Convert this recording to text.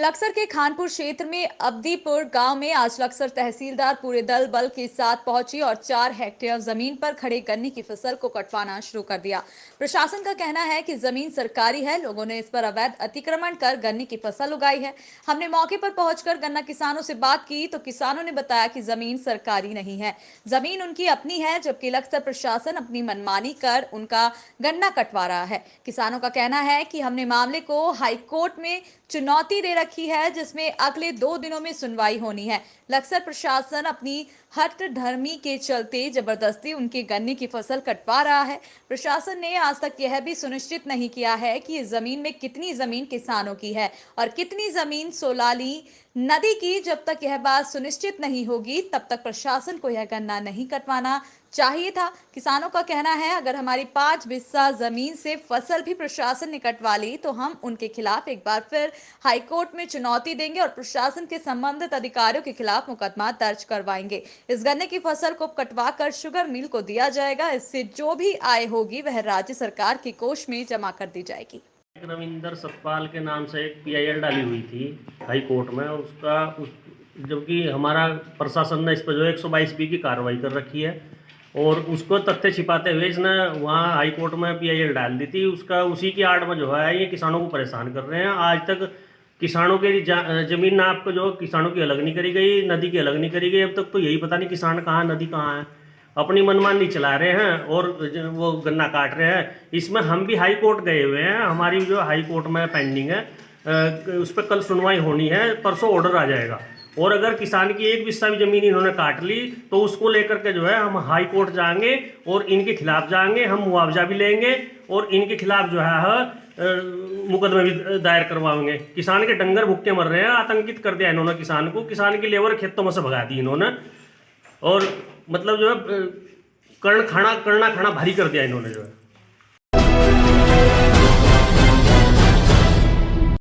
लक्सर के खानपुर क्षेत्र में अब्दीपुर गांव में आज लक्सर तहसीलदार पूरे दल बल के साथ पहुंची और 4 हेक्टेयर जमीन पर खड़े गन्ने की फसल को कटवाना शुरू कर दिया। प्रशासन का कहना है कि जमीन सरकारी है, लोगों ने इस पर अवैध अतिक्रमण कर गन्ने की फसल उगाई है। हमने मौके पर पहुंचकर गन्ना किसानों से बात की तो किसानों ने बताया कि जमीन सरकारी नहीं है, जमीन उनकी अपनी है, जबकि लक्सर प्रशासन अपनी मनमानी कर उनका गन्ना कटवा रहा है। किसानों का कहना है कि हमने मामले को हाईकोर्ट में चुनौती दे रखी है, जिसमें अगले 2 दिनों में सुनवाई होनी है। लक्सर प्रशासन अपनी हठधर्मी के चलते जबरदस्ती उनके गन्ने की फसल कटवा रहा है। प्रशासन ने आज तक यह भी सुनिश्चित नहीं किया है कि इस जमीन में कितनी जमीन किसानों की है और कितनी जमीन सोलाली नदी की। जब तक यह बात सुनिश्चित नहीं होगी तब तक प्रशासन को यह गन्ना नहीं कटवाना चाहिए था। किसानों का कहना है, अगर हमारी 5 बिस्सा जमीन से फसल भी प्रशासन ने कटवा ली तो हम उनके खिलाफ एक बार फिर हाईकोर्ट में चुनौती देंगे और प्रशासन के संबंधित अधिकारियों के खिलाफ मुकदमा दर्ज करवाएंगे। इस गन्ने की फसल को कटवाकर शुगर मिल को दिया जाएगा। इससे जो भी आय होगी वह राज्य सरकार के कोष में जमा कर दी जाएगी। रविंदर सतपाल के नाम से एक पीआईएल डाली हुई थी हाई कोर्ट में, जबकि हमारा प्रशासन ने इस पर जो 122B की कार्रवाई कर रखी है और उसको तथ्य छिपाते हुए इसने वहाँ हाई कोर्ट में पीआईएल डाल दी थी। उसी की आड़ में जो है ये किसानों को परेशान कर रहे हैं। आज तक किसानों के जमीन नाप को जो किसानों की अलग नहीं करी गई, नदी की अलग नहीं करी गई। अब तक तो यही पता नहीं किसान कहाँ, नदी कहाँ है। अपनी मनमानी चला रहे हैं और वो गन्ना काट रहे हैं। इसमें हम भी हाई कोर्ट गए हुए हैं, हमारी जो हाई कोर्ट में पेंडिंग है, उस पर कल सुनवाई होनी है, परसों ऑर्डर आ जाएगा। और अगर किसान की 1 बिस्सा भी जमीन इन्होंने काट ली तो उसको लेकर के जो है हम हाई कोर्ट जाएंगे और इनके खिलाफ जाएंगे, हम मुआवजा भी लेंगे और इनके खिलाफ जो है मुकदमे भी दायर करवाएंगे। किसान के डंगर भूखे मर रहे हैं, आतंकित कर दिया इन्होंने किसान को, किसान की लेबर खेतों में से भगा दी इन्होंने और मतलब जो है करना खाना भारी कर दिया इन्होंने जो है।